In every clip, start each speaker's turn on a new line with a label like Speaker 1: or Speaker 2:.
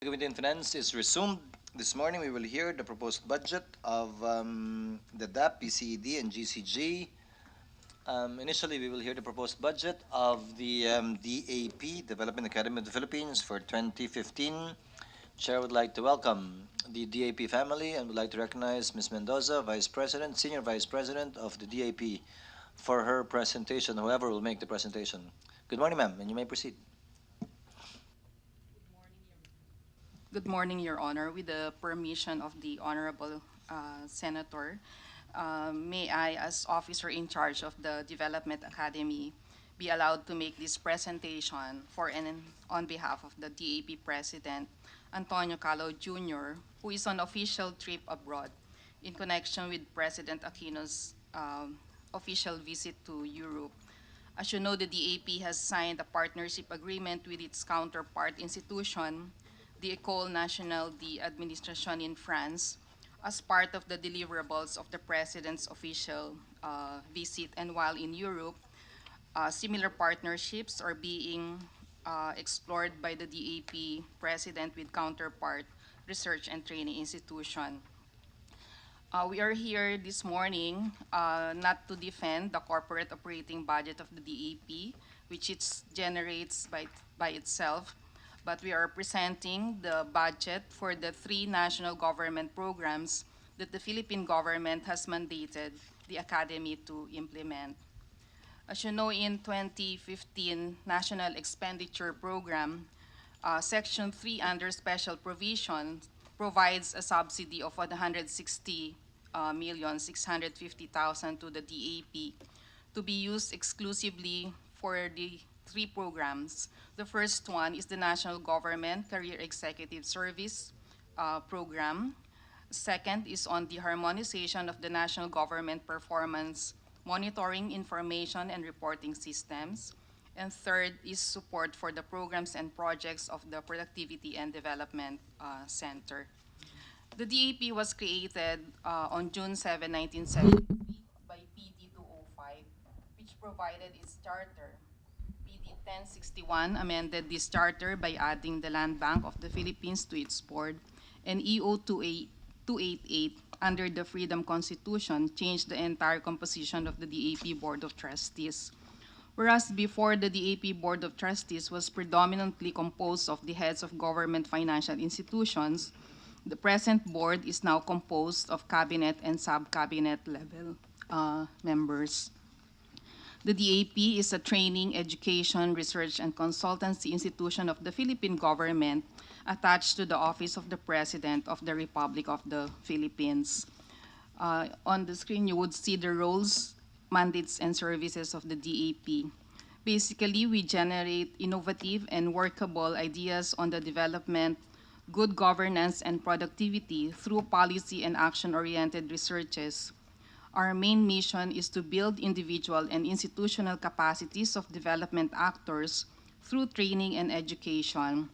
Speaker 1: Committee on Finance is resumed. This morning we will hear the proposed budget of the DAP, PCED, and GCG. Initially, we will hear the proposed budget of the DAP, Development Academy of the Philippines, for 2015. Chair would like to welcome the DAP family and would like to recognize Ms. Mendoza, Vice President, Senior Vice President of the DAP, for her presentation. Whoever will make the presentation. Good morning, ma'am, and you may proceed.
Speaker 2: Good morning, Your Honor. With the permission of the Honorable Senator, may I, as officer in charge of the Development Academy, be allowed to make this presentation for and on behalf of the DAP President, Antonio Calo Jr., who is on official trip abroad in connection with President Aquino's official visit to Europe. As you know, the DAP has signed a partnership agreement with its counterpart institution, the École Nationale d'Administration in France, as part of the deliverables of the President's official visit. And while in Europe, similar partnerships are being explored by the DAP President with counterpart research and training institution. We are here this morning not to defend the corporate operating budget of the DAP, which it generates by itself, but we are presenting the budget for the 3 national government programs that the Philippine government has mandated the Academy to implement. As you know, in 2015 National Expenditure Program, Section 3 under Special Provision provides a subsidy of 160,650,000 to the DAP to be used exclusively for the 3 programs. The first one is the National Government Career Executive Service Program. Second is on the harmonization of the national government performance monitoring, information, and reporting systems. And third is support for the programs and projects of the Productivity and Development Center. The DAP was created on June 7, 1973 by PD 205, which provided its charter. PD 1061 amended this charter by adding the Land Bank of the Philippines to its board, and EO 288 under the Freedom Constitution changed the entire composition of the DAP Board of Trustees. Whereas before, the DAP Board of Trustees was predominantly composed of the heads of government financial institutions, the present board is now composed of cabinet and sub-cabinet level members. The DAP is a training, education, research, and consultancy institution of the Philippine government attached to the Office of the President of the Republic of the Philippines. On the screen, you would see the roles, mandates, and services of the DAP. Basically, we generate innovative and workable ideas on the development, good governance, and productivity through policy and action-oriented researches. Our main mission is to build individual and institutional capacities of development actors through training and education.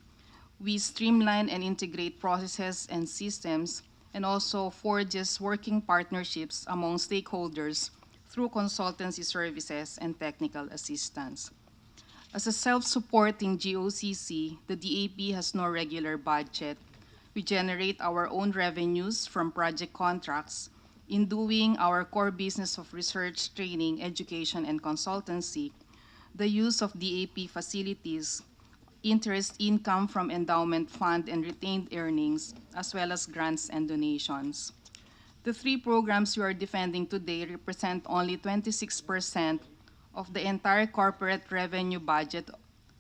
Speaker 2: We streamline and integrate processes and systems and also forges working partnerships among stakeholders through consultancy services and technical assistance. As a self-supporting GOCC, the DAP has no regular budget. We generate our own revenues from project contracts in doing our core business of research, training, education, and consultancy, the use of DAP facilities, interest income from endowment fund and retained earnings, as well as grants and donations. The 3 programs we are defending today represent only 26% of the entire corporate revenue budget,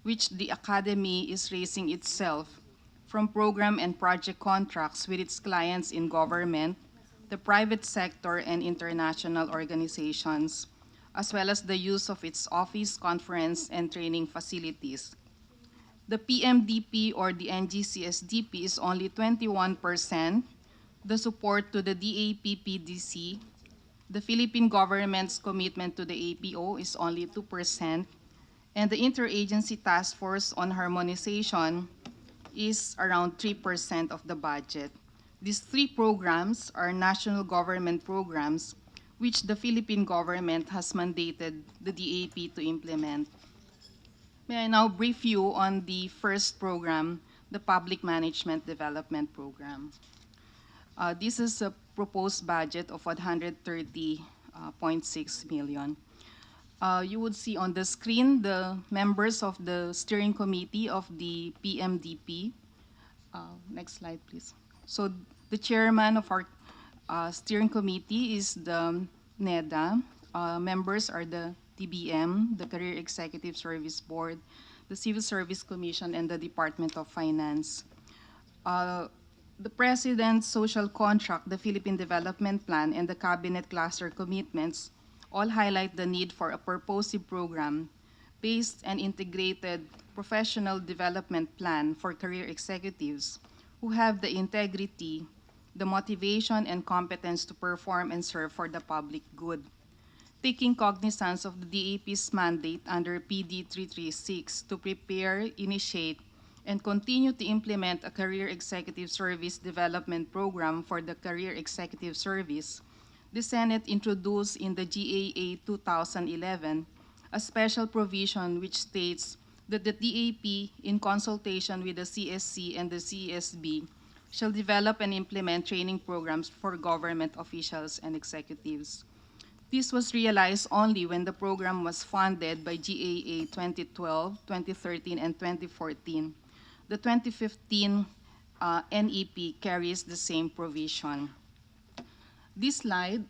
Speaker 2: which the Academy is raising itself from program and project contracts with its clients in government, the private sector, and international organizations, as well as the use of its office, conference, and training facilities. The PMDP or the NGCSDP is only 21%. The support to the DAP PDC, the Philippine government's commitment to the APO is only 2%, and the Interagency Task Force on Harmonization is around 3% of the budget. These 3 programs are national government programs which the Philippine government has mandated the DAP to implement. May I now brief you on the first program, the Public Management Development Program. This is a proposed budget of 130.6 million. You would see on the screen the members of the steering committee of the PMDP. Next slide, please. So the chairman of our steering committee is the NEDA. Members are the TBM, the Career Executive Service Board, the Civil Service Commission, and the Department of Finance. The President's social contract, the Philippine Development Plan, and the Cabinet cluster commitments all highlight the need for a purposive program based and integrated professional development plan for career executives who have the integrity, the motivation, and competence to perform and serve for the public good. Taking cognizance of the DAP's mandate under PD 336 to prepare, initiate, and continue to implement a Career Executive Service Development Program for the Career Executive Service, the Senate introduced in the GAA 2011 a special provision which states that the DAP, in consultation with the CSC and the CSB, shall develop and implement training programs for government officials and executives. This was realized only when the program was funded by GAA 2012, 2013, and 2014. The 2015 NEP carries the same provision. This slide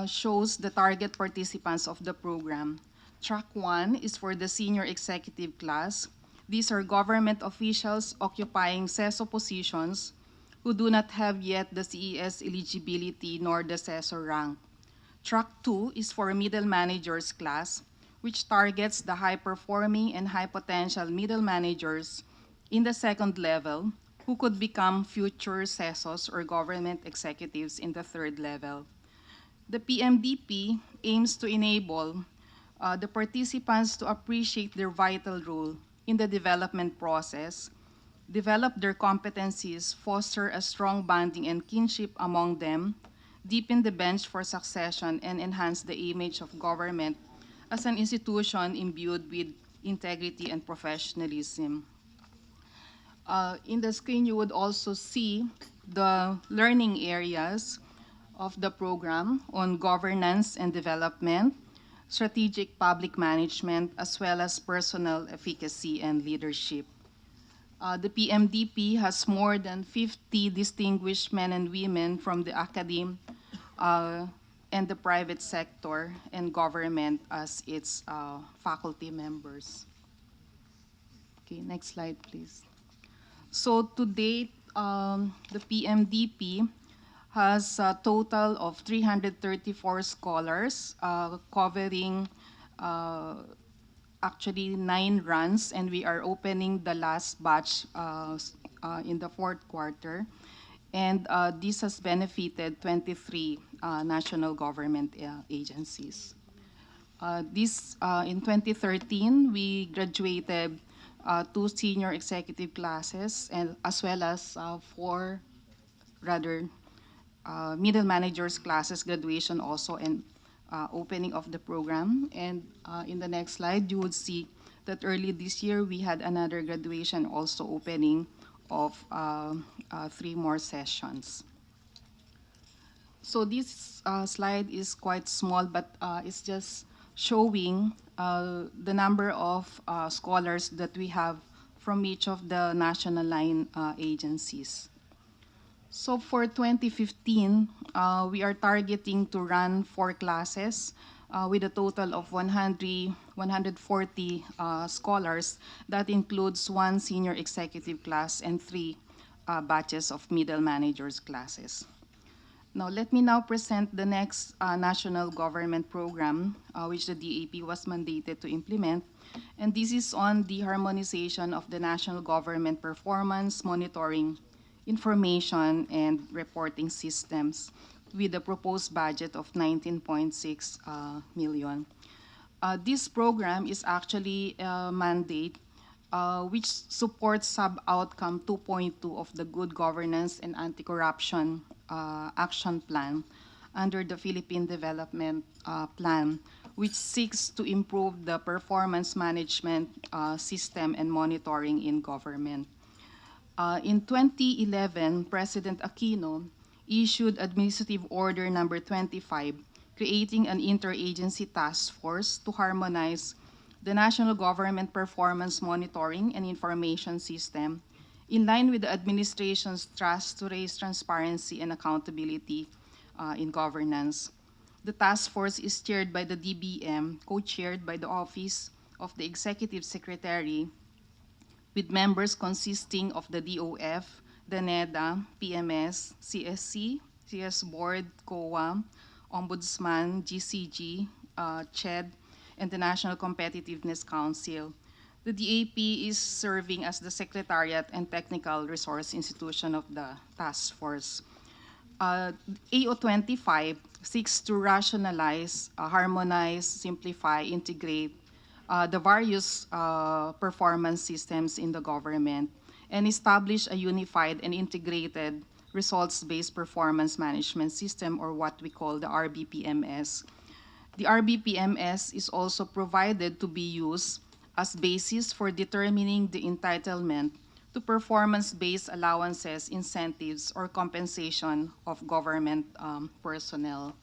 Speaker 2: shows the target participants of the program. Track 1 is for the senior executive class. These are government officials occupying CESO positions who do not have yet the CES eligibility nor the CESO rank. Track 2 is for middle managers class, which targets the high-performing and high-potential middle managers in the second level who could become future CESOs or government executives in the third level. The PMDP aims to enable the participants to appreciate their vital role in the development process, develop their competencies, foster a strong bonding and kinship among them, deepen the bench for succession, and enhance the image of government as an institution imbued with integrity and professionalism. In the screen, you would also see the learning areas of the program on governance and development, strategic public management, as well as personal efficacy and leadership. The PMDP has more than 50 distinguished men and women from the academe and the private sector and government as its faculty members. Okay, next slide, please. So to date, the PMDP has a total of 334 scholars covering actually 9 runs, and we are opening the last batch in the fourth quarter. And this has benefited 23 national government agencies. In 2013, we graduated 2 senior executive classes, and as well as 4 middle managers classes graduation also, and opening of the program. And in the next slide, you would see that early this year, we had another graduation also opening of 3 more sessions. So this slide is quite small, but it's just showing the number of scholars that we have from each of the national line agencies. So for 2015, we are targeting to run 4 classes with a total of 140 scholars. That includes 1 senior executive class and 3 batches of middle managers classes. Now, let me now present the next national government program, which the DAP was mandated to implement. And this is on the harmonization of the national government performance, monitoring, information, and reporting systems with a proposed budget of 19.6 million. This program is actually a mandate which supports sub-outcome 2.2 of the Good Governance and Anti-Corruption Action Plan under the Philippine Development Plan, which seeks to improve the performance management system and monitoring in government. In 2011, President Aquino issued Administrative Order Number 25, creating an interagency task force to harmonize the national government performance monitoring and information system in line with the administration's thrust to raise transparency and accountability in governance. The task force is chaired by the DBM, co-chaired by the Office of the Executive Secretary, with members consisting of the DOF, the NEDA, PMS, CSC, CS Board, COA, Ombudsman, GCG, CHED, and the National Competitiveness Council. The DAP is serving as the Secretariat and Technical Resource Institution of the task force. AO25 seeks to rationalize, harmonize, simplify, integrate the various performance systems in the government and establish a unified and integrated results-based performance management system, or what we call the RBPMS. The RBPMS is also provided to be used as basis for determining the entitlement to performance-based allowances, incentives, or compensation of government personnel.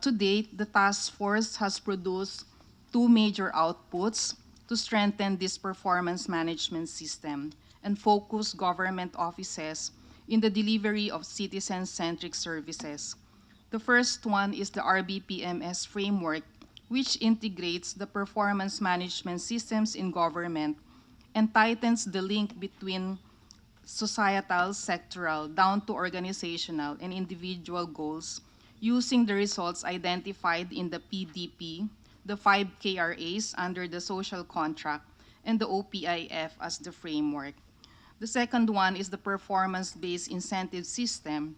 Speaker 2: To date, the task force has produced two major outputs to strengthen this performance management system and focus government offices in the delivery of citizen-centric services. The first one is the RBPMS framework, which integrates the performance management systems in government and tightens the link between societal, sectoral, down to organizational and individual goals using the results identified in the PDP, the 5 KRAs under the social contract, and the OPIF as the framework. The second one is the performance-based incentive system,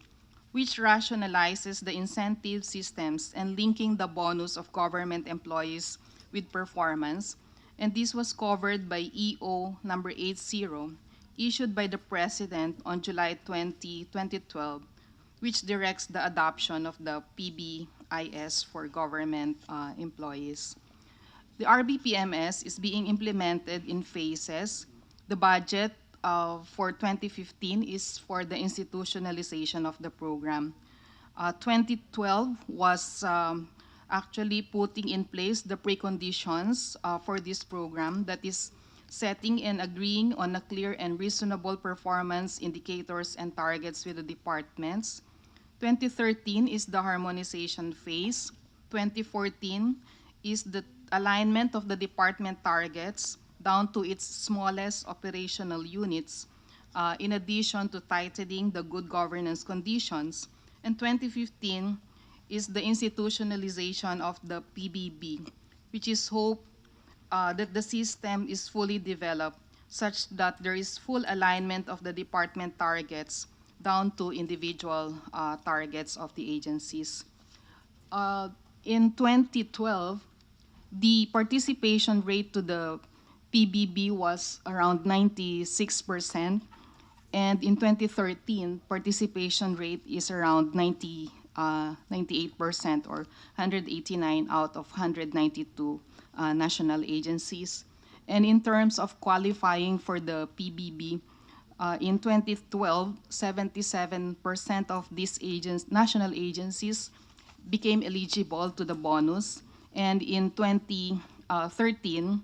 Speaker 2: which rationalizes the incentive systems and linking the bonus of government employees with performance. And this was covered by EO number 80, issued by the President on July 20, 2012, which directs the adoption of the PBIS for government employees. The RBPMS is being implemented in phases. The budget for 2015 is for the institutionalization of the program. 2012 was actually putting in place the preconditions for this program, that is setting and agreeing on a clear and reasonable performance indicators and targets with the departments. 2013 is the harmonization phase. 2014 is the alignment of the department targets down to its smallest operational units, in addition to tightening the good governance conditions. And 2015 is the institutionalization of the PBB, which is hope that the system is fully developed such that there is full alignment of the department targets down to individual targets of the agencies. In 2012, the participation rate to the PBB was around 96%, and in 2013, participation rate is around 98% or 189 out of 192 national agencies. And in terms of qualifying for the PBB, in 2012, 77% of these national agencies became eligible to the bonus. And in 2013,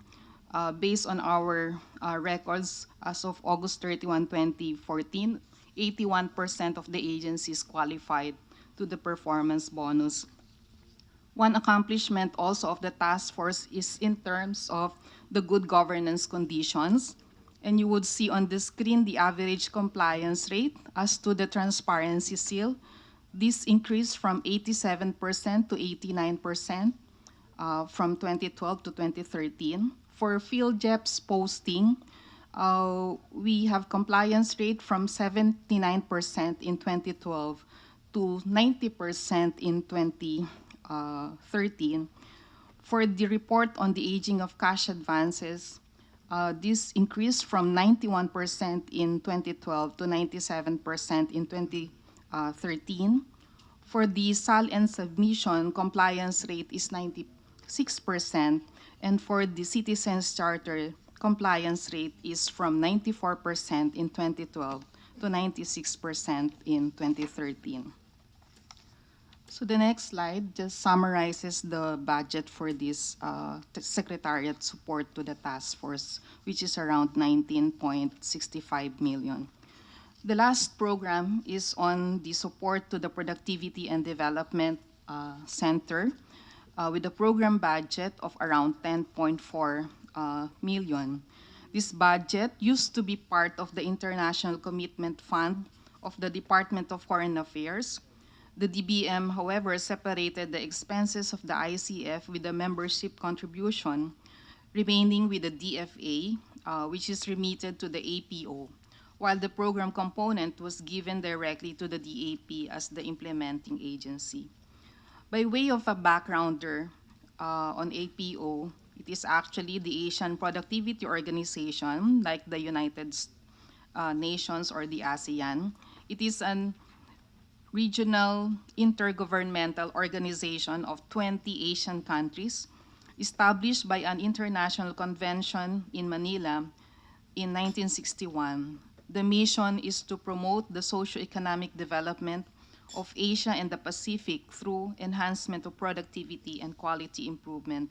Speaker 2: based on our records as of August 31, 2014, 81% of the agencies qualified to the performance bonus. One accomplishment also of the task force is in terms of the good governance conditions. And you would see on the screen the average compliance rate as to the transparency seal. This increased from 87% to 89% from 2012 to 2013. For PhilJEP's posting, we have compliance rate from 79% in 2012 to 90% in 2013. For the report on the aging of cash advances, this increased from 91% in 2012 to 97% in 2013. For the SAL and submission, compliance rate is 96%, and for the Citizens Charter, compliance rate is from 94% in 2012 to 96% in 2013. So the next slide just summarizes the budget for this secretariat support to the task force, which is around 19.65 million. The last program is on the support to the Productivity and Development Center with a program budget of around 10.4 million. This budget used to be part of the International Commitment Fund of the Department of Foreign Affairs. The DBM, however, separated the expenses of the ICF with the membership contribution, remaining with the DFA, which is remitted to the APO, while the program component was given directly to the DAP as the implementing agency. By way of a backgrounder on APO, it is actually the Asian Productivity Organization, like the United Nations or the ASEAN. It is an regional intergovernmental organization of 20 Asian countries, established by an international convention in Manila in 1961. The mission is to promote the socio-economic development of Asia and the Pacific through enhancement of productivity and quality improvement.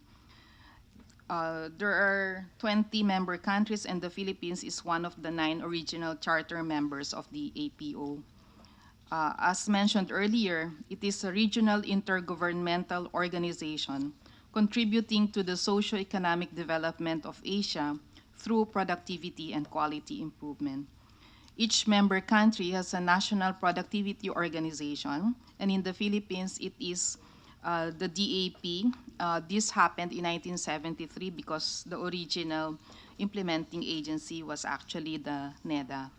Speaker 2: There are 20 member countries, and the Philippines is one of the 9 original charter members of the APO. As mentioned earlier, it is a regional intergovernmental organization contributing to the socio-economic development of Asia through productivity and quality improvement. Each member country has a national productivity organization, and in the Philippines, it is the DAP. This happened in 1973 because the original implementing agency was actually the NEDA.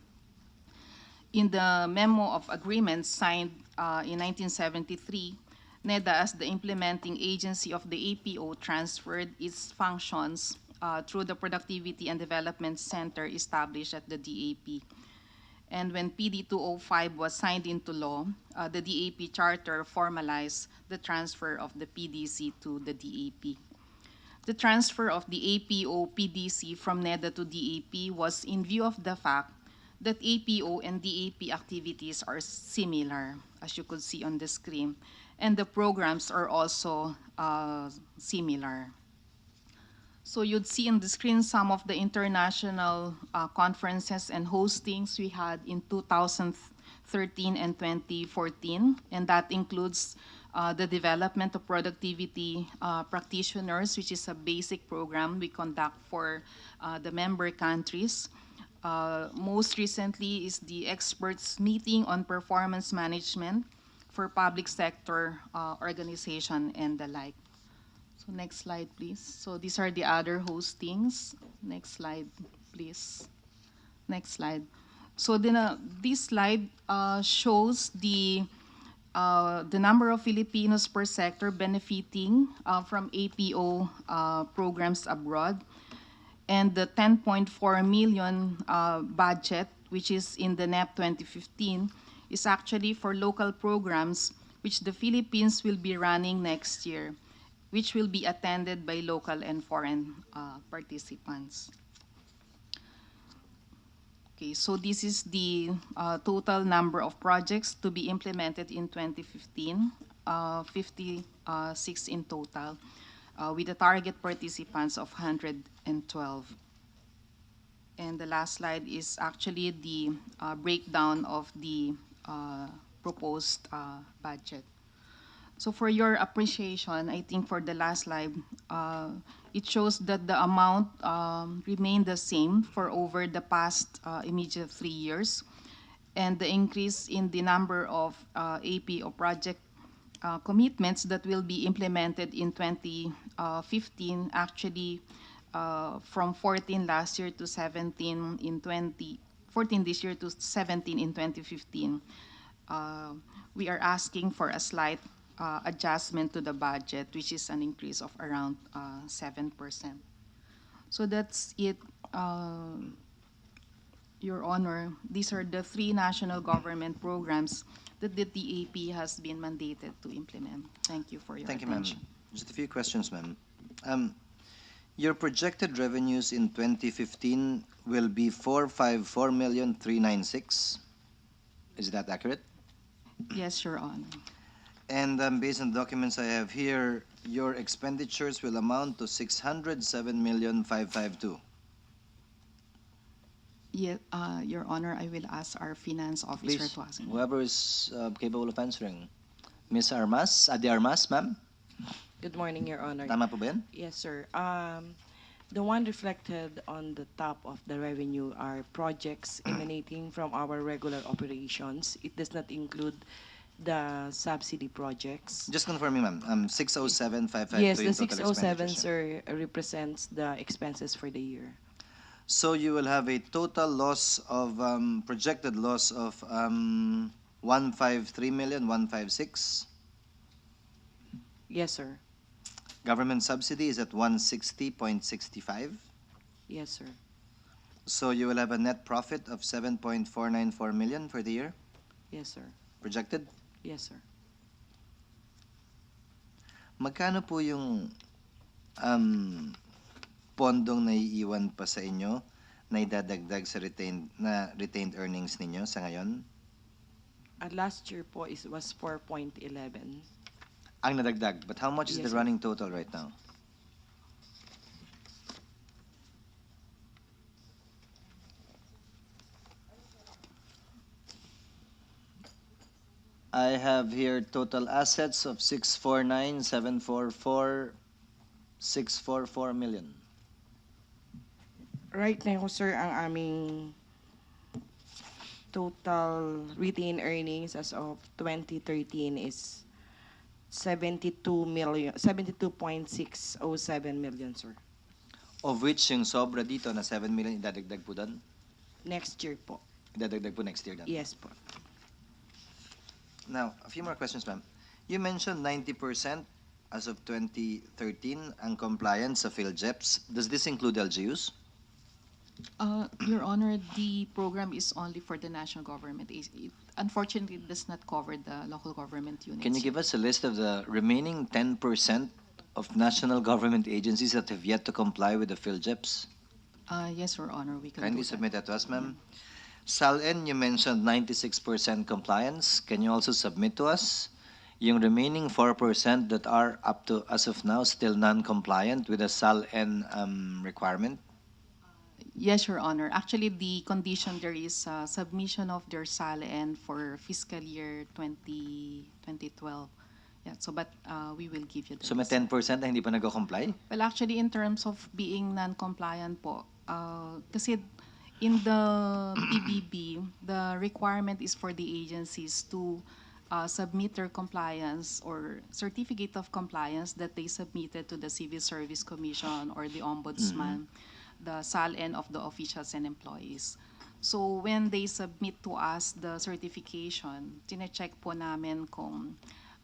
Speaker 2: In the Memo of Agreement signed in 1973, NEDA, as the implementing agency of the APO, transferred its functions through the Productivity and Development Center established at the DAP. And when PD 205 was signed into law, the DAP charter formalized the transfer of the PDC to the DAP. The transfer of the APO PDC from NEDA to DAP was in view of the fact that APO and DAP activities are similar, as you could see on the screen, and the programs are also similar. So you'd see on the screen some of the international conferences and hostings we had in 2013 and 2014, and that includes the development of productivity practitioners, which is a basic program we conduct for the member countries. Most recently is the experts meeting on performance management for public sector organization and the like. So next slide, please. So these are the other hostings. Next slide, please. Next slide. So then this slide shows the number of Filipinos per sector benefiting from APO programs abroad, and the 10.4 million budget, which is in the NEP 2015, is actually for local programs which the Philippines will be running next year, which will be attended by local and foreign participants. Okay, so this is the total number of projects to be implemented in 2015, 56 in total, with the target participants of 112. And the last slide is actually the breakdown of the proposed budget. So for your appreciation, I think for the last slide, it shows that the amount remained the same for over the past immediate 3 years. And the increase in the number of APO project commitments that will be implemented in 2015, actually from 14 last year to 17 in 14 this year to 17 in 2015. We are asking for a slight adjustment to the budget, which is an increase of around 7%. So that's it, Your Honor. These are the 3 national government programs that the DAP has been mandated to implement. Thank you for your attention.
Speaker 1: Thank you, ma'am. Just a few questions, ma'am. Your projected revenues in 2015 will be 454,396. Is that accurate?
Speaker 2: Yes, Your Honor.
Speaker 1: And based on the documents I have here, your expenditures will amount to 607,552.
Speaker 2: Yeah, Your Honor, I will ask our finance officer
Speaker 1: Please,
Speaker 2: to answer.
Speaker 1: whoever is capable of answering. Ms. Armas, Adi Armas, ma'am?
Speaker 3: Good morning, Your Honor.
Speaker 1: Tama po ba yan?
Speaker 3: Yes, sir. The one reflected on the top of the revenue are projects emanating from our regular operations. It does not include the subsidy projects.
Speaker 1: Just confirming, ma'am. 607,552
Speaker 3: Yes, the
Speaker 1: yung total
Speaker 3: 607,
Speaker 1: expenditures.
Speaker 3: sir, represents the expenses for the year.
Speaker 1: So you will have a total loss of projected loss of 153,156.
Speaker 3: Yes, sir.
Speaker 1: Government subsidy is at 160.65.
Speaker 3: Yes, sir.
Speaker 1: So you will have a net profit of 7.494 million for the year
Speaker 3: Yes, sir.
Speaker 1: projected.
Speaker 3: Yes, sir.
Speaker 1: Magkano po yung pondong naiiwan pa sa inyo na idadagdag sa retained earnings ninyo sa ngayon?
Speaker 3: Last year po was 4.11.
Speaker 1: Ang nadagdag. But how much is
Speaker 3: Yes,
Speaker 1: the
Speaker 3: sir.
Speaker 1: running total right now? I have here total assets of 649,744,644 million.
Speaker 3: Right now, sir, ang aming total retained earnings as of 2013 is 72.607 million, sir.
Speaker 1: Of which yung sobra dito na 7 million idadagdag po doon?
Speaker 3: Next year po.
Speaker 1: Idadagdag po next year doon?
Speaker 3: Yes po.
Speaker 1: Now, a few more questions, ma'am. You mentioned 90% as of 2013 ang compliance sa PhilJeps. Does this include LGUs?
Speaker 2: Your Honor, the program is only for the national government. Unfortunately, it does not cover the local government units.
Speaker 1: Can you give us a list of the remaining 10% of national government agencies that have yet to comply with the PhilJeps?
Speaker 2: Yes, Your Honor, we can
Speaker 1: Kindly
Speaker 2: do that.
Speaker 1: submit that to us, ma'am. SALN, you mentioned 96% compliance. Can you also submit to us yung remaining 4% that are up to, as of now, still non-compliant with the SALN requirement?
Speaker 2: Yes, Your Honor. Actually, the condition there is submission of their SALN for fiscal year 2012. Yeah, so but we will give you the
Speaker 1: So may
Speaker 2: list.
Speaker 1: 10% na hindi pa nag-comply?
Speaker 2: Well, actually, in terms of being non-compliant po, kasi in the PBB, the requirement is for the agencies to submit their compliance or certificate of compliance that they submitted to the Civil Service Commission or the Ombudsman, the SALN of the officials and employees. So when they submit to us the certification, tine-check po namin kung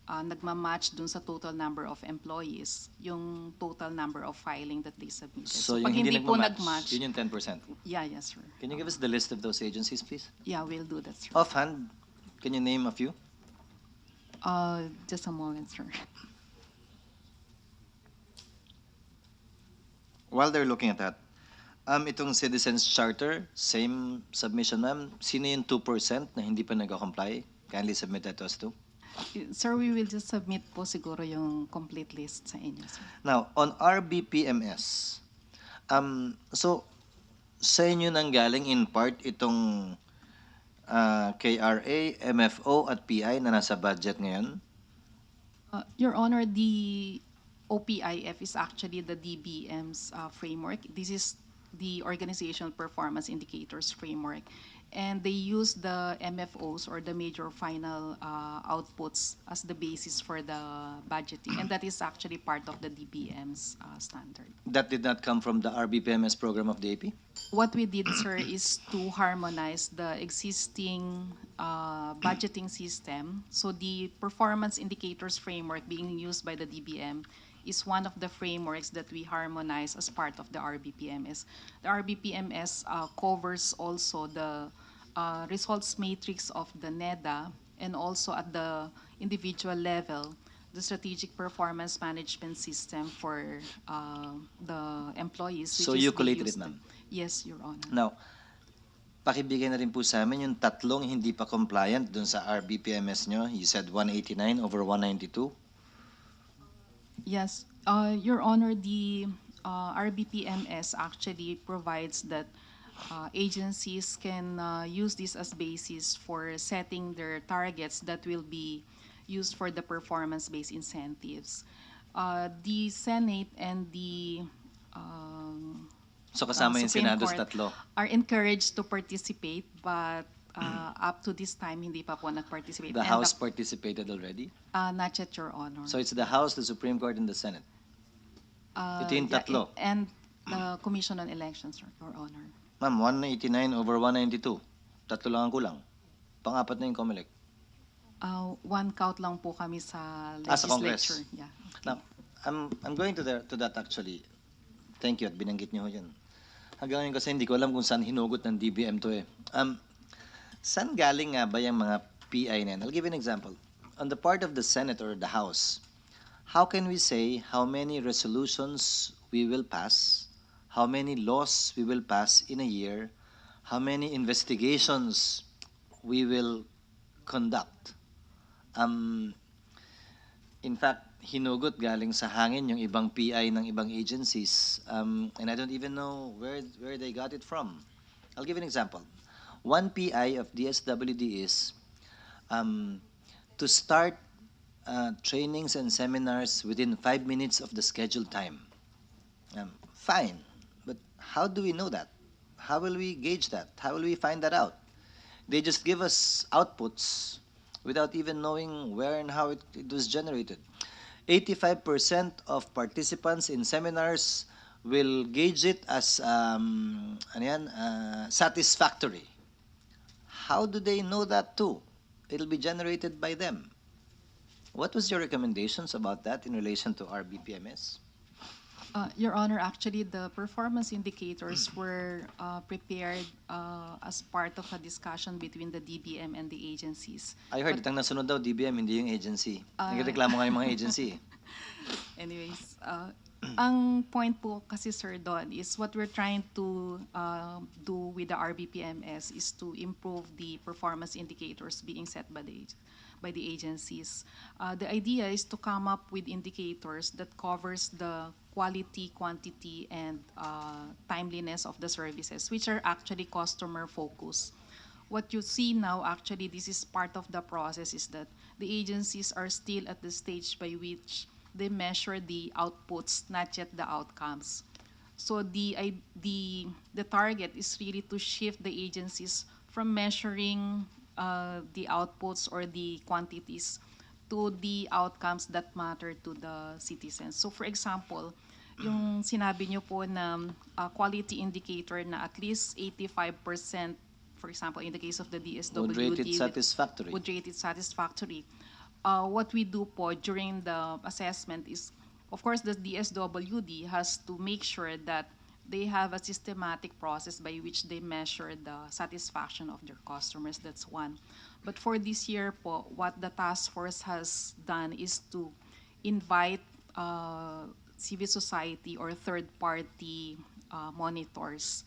Speaker 2: nagmamatch dun sa total number of employees, yung total number of filing that they submitted.
Speaker 1: So
Speaker 2: pag
Speaker 1: yung hindi
Speaker 2: hindi po
Speaker 1: nagmamatch,
Speaker 2: nagmatch,
Speaker 1: yun yung 10%.
Speaker 2: yeah, yes, sir.
Speaker 1: Can you give us the list of those agencies, please?
Speaker 2: Yeah, we'll do that, sir.
Speaker 1: Offhand, can you name a few?
Speaker 2: Just a moment, sir.
Speaker 1: While they're looking at that, itong Citizens Charter, same submission, ma'am. Sino yung 2% na hindi pa nag-comply? Kindly submit that to us too.
Speaker 2: Sir, we will just submit po siguro yung complete list sa inyo, sir.
Speaker 1: Now, on RBPMS, so sa inyo nanggaling in part itong KRA, MFO at PI na nasa budget ngayon?
Speaker 2: Your Honor, the OPIF is actually the DBM's framework. This is the Organizational Performance Indicators Framework. And they use the MFOs or the major final outputs as the basis for the budgeting. And that is actually part of the DBM's standard.
Speaker 1: That did not come from the RBPMS program of the AP?
Speaker 2: What we did, sir, is to harmonize the existing budgeting system. So the performance indicators framework being used by the DBM is one of the frameworks that we harmonize as part of the RBPMS. The RBPMS covers also the results matrix of the NEDA and also at the individual level, the strategic performance management system for the employees.
Speaker 1: So
Speaker 2: which
Speaker 1: you
Speaker 2: is being
Speaker 1: collated it,
Speaker 2: used-
Speaker 1: ma'am?
Speaker 2: Yes, Your Honor.
Speaker 1: Now, pakibigay na rin po sa amin yung tatlong hindi pa compliant dun sa RBPMS nyo. You said 189 over 192.
Speaker 2: Yes, Your Honor, the RBPMS actually provides that agencies can use this as basis for setting their targets that will be used for the performance-based incentives. The Senate and the
Speaker 1: So kasama yung
Speaker 2: Supreme
Speaker 1: Senado sa
Speaker 2: Court
Speaker 1: tatlo.
Speaker 2: are encouraged to participate, but up to this time, hindi pa po nag-participate.
Speaker 1: The
Speaker 2: And
Speaker 1: House participated already.
Speaker 2: Not yet, Your Honor.
Speaker 1: So it's the House, the Supreme Court, and the Senate. Ito yung
Speaker 2: Yeah,
Speaker 1: tatlo.
Speaker 2: And the Commission on Elections, Your Honor.
Speaker 1: Ma'am, 189 over 192. Tatlo lang ang kulang. Pang-apat na yung COMELEC.
Speaker 2: One count lang po kami sa
Speaker 1: Sa Congress.
Speaker 2: legislature. Yeah.
Speaker 1: Now, I'm going to that actually. Thank you at binanggit niyo ho yan. Hanggang ngayon kasi hindi ko alam kung saan hinugot ng DBM to eh. Saan galing nga ba yung mga PI na yan? I'll give you an example. On the part of the Senate or the House, how can we say how many resolutions we will pass, how many laws we will pass in a year, how many investigations we will conduct? In fact, hinugot galing sa hangin yung ibang PI ng ibang agencies, and I don't even know where they got it from. I'll give you an example. One PI of DSWD is to start trainings and seminars within 5 minutes of the scheduled time. Fine, but how do we know that? How will we gauge that? How will we find that out? They just give us outputs without even knowing where and how it was generated. 85% of participants in seminars will gauge it as satisfactory. How do they know that too? It'll be generated by them. What was your recommendations about that in relation to RBPMS?
Speaker 2: Your Honor, actually, the performance indicators were prepared as part of a discussion between the DBM and the agencies.
Speaker 1: I heard itang nasunod daw DBM, hindi yung agency. Nagreklamo nga yung mga agency.
Speaker 2: Anyways, ang point po kasi, sir, doon is what we're trying to do with the RBPMS is to improve the performance indicators being set by the agencies. The idea is to come up with indicators that covers the quality, quantity, and timeliness of the services, which are actually customer focused. What you see now, actually, this is part of the process, is that the agencies are still at the stage by which they measure the outputs, not yet the outcomes. So the target is really to shift the agencies from measuring the outputs or the quantities to the outcomes that matter to the citizens. So for example, yung sinabi niyo po na quality indicator na at least 85%, for example, in the case of the DSWD,
Speaker 1: Would rate it satisfactory.
Speaker 2: would rate it satisfactory. What we do po during the assessment is, of course, the DSWD has to make sure that they have a systematic process by which they measure the satisfaction of their customers. That's one. But for this year po, what the task force has done is to invite civil society or third-party monitors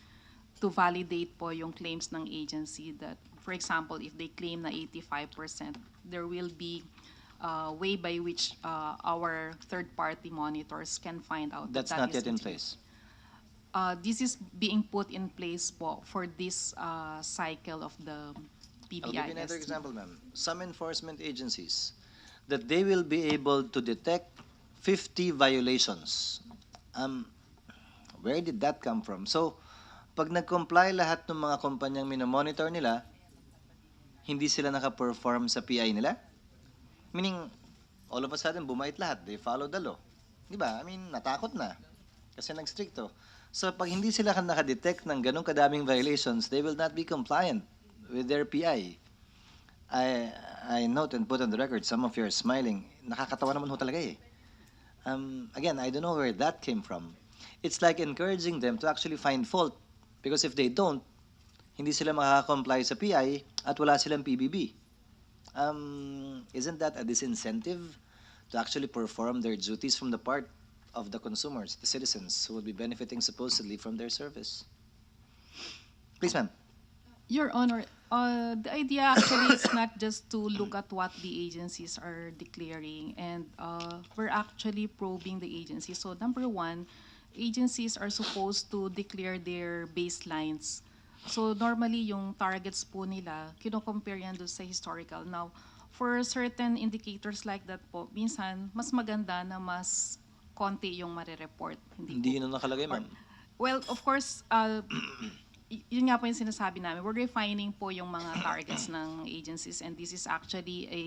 Speaker 2: to validate po yung claims ng agency that, for example, if they claim na 85%, there will be a way by which our third-party monitors can find out
Speaker 1: That's
Speaker 2: that
Speaker 1: not
Speaker 2: is
Speaker 1: yet in
Speaker 2: legit.
Speaker 1: place.
Speaker 2: This is being put in place po for this cycle of the PBI.
Speaker 1: I'll give you another example, ma'am. Some enforcement agencies, that they will be able to detect 50 violations. Where did that come from? So, pag nag-comply lahat ng mga kumpanyang minomonitor nila, hindi sila naka-perform sa PI nila? Meaning, all of a sudden, bumait lahat. They follow the law. Di ba? I mean, natakot na. Kasi nag-stricto. So, pag hindi sila naka-detect ng ganong kadaming violations, they will not be compliant with their PI. I note and put on the record, some of you are smiling. Nakakatawa naman ho talaga eh. Again, I don't know where that came from. It's like encouraging them to actually find fault. Because if they don't, hindi sila makaka-comply sa PI at wala silang PBB. Isn't that a disincentive to actually perform their duties from the part of the consumers, the citizens who would be benefiting supposedly from their service. Please, ma'am.
Speaker 2: Your Honor, the idea actually is not just to look at what the agencies are declaring, and we're actually probing the agencies. So number one, agencies are supposed to declare their baselines. So normally yung targets po nila, kino-compare yan doon sa historical. Now, for certain indicators like that po, minsan mas maganda na mas konti yung marireport.
Speaker 1: Hindi yun ang nakalagay, ma'am.
Speaker 2: Well, of course, yun nga po yung sinasabi namin. We're refining po yung mga targets ng agencies, and this is actually a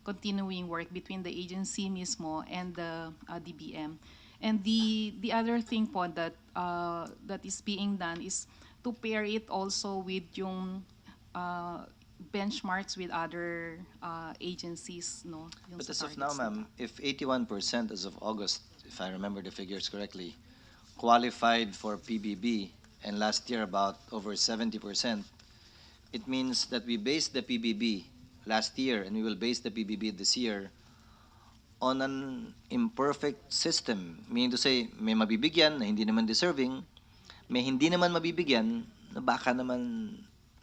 Speaker 2: continuing work between the agency mismo and the DBM. And the other thing po that that is being done is to pair it also with yung benchmarks with other agencies, no? Yung
Speaker 1: But
Speaker 2: sa
Speaker 1: as of now,
Speaker 2: targets nila.
Speaker 1: ma'am, if 81% as of August, if I remember the figures correctly, qualified for PBB, and last year about over 70%, it means that we based the PBB last year and we will base the PBB this year on an imperfect system. Meaning to say, may mabibigyan na hindi naman deserving, may hindi naman mabibigyan na baka naman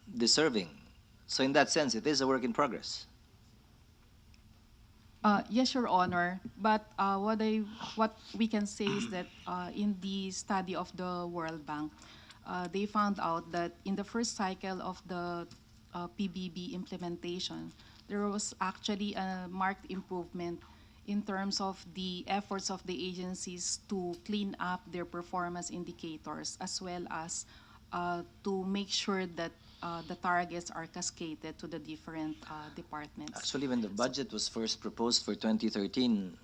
Speaker 1: deserving. So in that sense, it is a work in progress.
Speaker 2: Yes, Your Honor. But what we can say is that in the study of the World Bank, they found out that in the first cycle of the PBB implementation, there was actually a marked improvement in terms of the efforts of the agencies to clean up their performance indicators, as well as to make sure that the targets are cascaded to the different departments.
Speaker 1: Actually, when the budget was first proposed for 2013,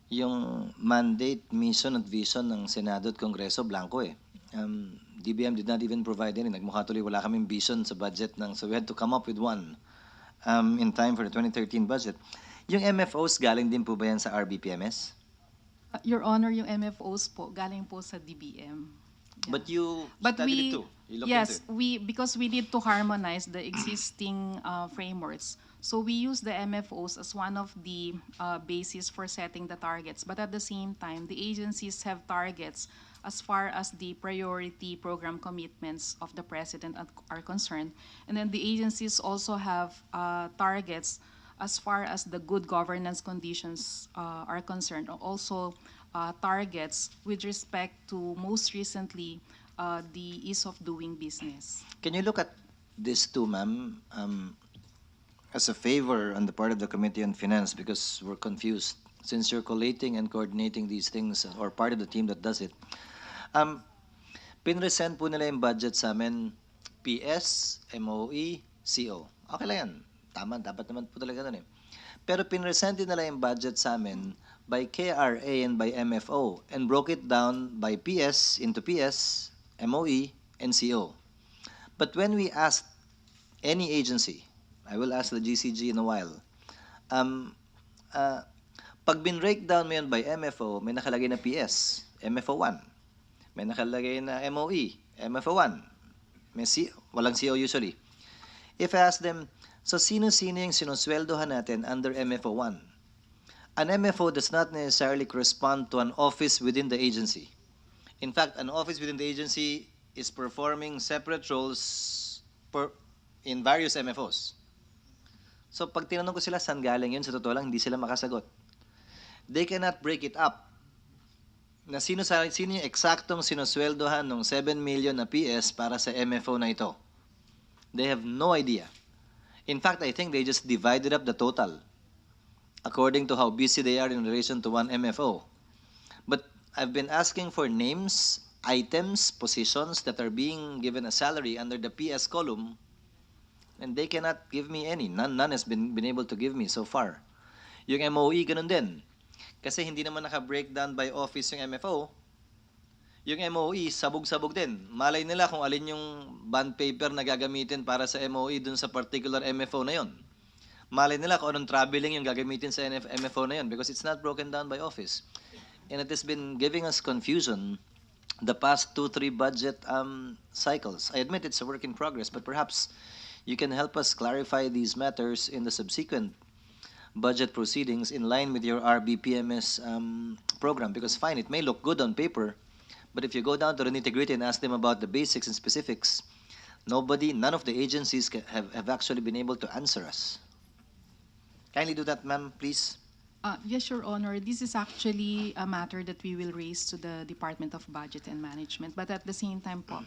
Speaker 1: yung mandate, mission at vision ng Senado at Kongreso, blanco eh. DBM did not even provide any. Nagmukha tuloy wala kaming vision sa budget so we had to come up with one in time for the 2013 budget. Yung MFOs, galing din po ba yan sa RBPMS?
Speaker 2: Your Honor, yung MFOs po, galing po sa DBM. Yeah.
Speaker 1: But you
Speaker 2: But
Speaker 1: studied it too. You looked
Speaker 2: yes,
Speaker 1: into it.
Speaker 2: because we need to harmonize the existing frameworks. So we use the MFOs as one of the bases for setting the targets. But at the same time, the agencies have targets as far as the priority program commitments of the President are concerned. And then the agencies also have targets as far as the good governance conditions are concerned. Also targets with respect to most recently the ease of doing business.
Speaker 1: Can you look at this too, ma'am, as a favor on the part of the Committee on Finance, because we're confused since you're collating and coordinating these things or part of the team that does it. Pinresent po nila yung budget sa amin, PS, MOE, CO. Okay lang yan. Tama, dapat naman po talaga nun eh. Pero pinresent din nila yung budget sa amin by KRA and by MFO and broke it down by PS into PS, MOE, and CO. But when we asked any agency, I will ask the GCG in a while, pag bin-breakdown mo yun by MFO, may nakalagay na PS, MFO1. May nakalagay na MOE, MFO1. May walang CO usually. If I ask them, so sino-sino yung sinusweldohan natin under MFO1? An MFO does not necessarily correspond to an office within the agency. In fact, an office within the agency is performing separate roles in various MFOs. So pag tinanong ko sila saan galing yun, sa totoo lang, hindi sila makasagot. They cannot break it up. Na sino yung eksaktong sinusweldohan ng 7 million na PS para sa MFO na ito. They have no idea. In fact, I think they just divided up the total according to how busy they are in relation to one MFO. But I've been asking for names, items, positions that are being given a salary under the PS column, and they cannot give me any. None has been able to give me so far. Yung MOE, ganun din. Kasi hindi naman naka-breakdown by office yung MFO. Yung MOE, sabog-sabog din. Malay nila kung alin yung bond paper na gagamitin para sa MOE dun sa particular MFO na yon. Malay nila kung anong traveling yung gagamitin sa MFO na yon because it's not broken down by office. And it has been giving us confusion the past 2-3 budget cycles. I admit it's a work in progress, but perhaps you can help us clarify these matters in the subsequent budget proceedings in line with your RBPMS program. Because fine, it may look good on paper, but if you go down to the nitty-gritty and ask them about the basics and specifics, none of the agencies have actually been able to answer us. Kindly do that, ma'am, please.
Speaker 4: Yes, Your Honor. This is actually a matter that we will raise to the Department of Budget and Management. But at the same time po,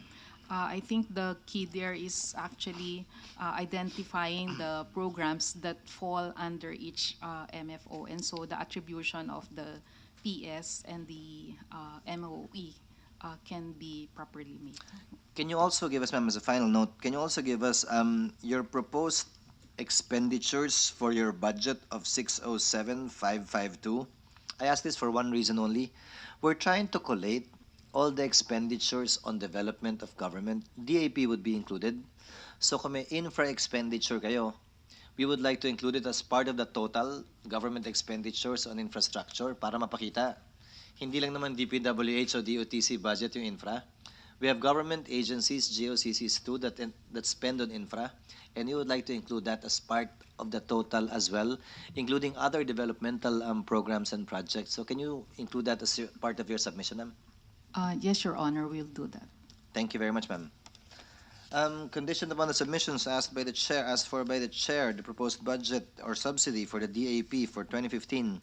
Speaker 4: I think the key there is actually identifying the programs that fall under each MFO. And so the attribution of the PS and the MOE can be properly made.
Speaker 1: Can you also give us, ma'am, as a final note, can you also give us your proposed expenditures for your budget of 607,552? I ask this for one reason only. We're trying to collate all the expenditures on development of government. DAP would be included. So kung may infra expenditure kayo, we would like to include it as part of the total government expenditures on infrastructure para mapakita. Hindi lang naman DPWH o DOTC budget yung infra. We have government agencies, GOCCs too, that spend on infra, and you would like to include that as part of the total as well, including other developmental programs and projects. So can you include that as part of your submission, ma'am?
Speaker 4: Yes, Your Honor, we'll do that.
Speaker 1: Thank you very much, ma'am. Conditioned upon the submissions asked for by the chair, the proposed budget or subsidy for the DAP for 2015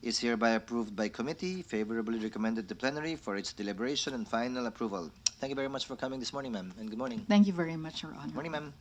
Speaker 1: is hereby approved by committee, favorably recommended to plenary for its deliberation and final approval. Thank you very much for coming this morning, ma'am, and good morning.
Speaker 4: Thank you very much, Your Honor.
Speaker 1: Morning, ma'am.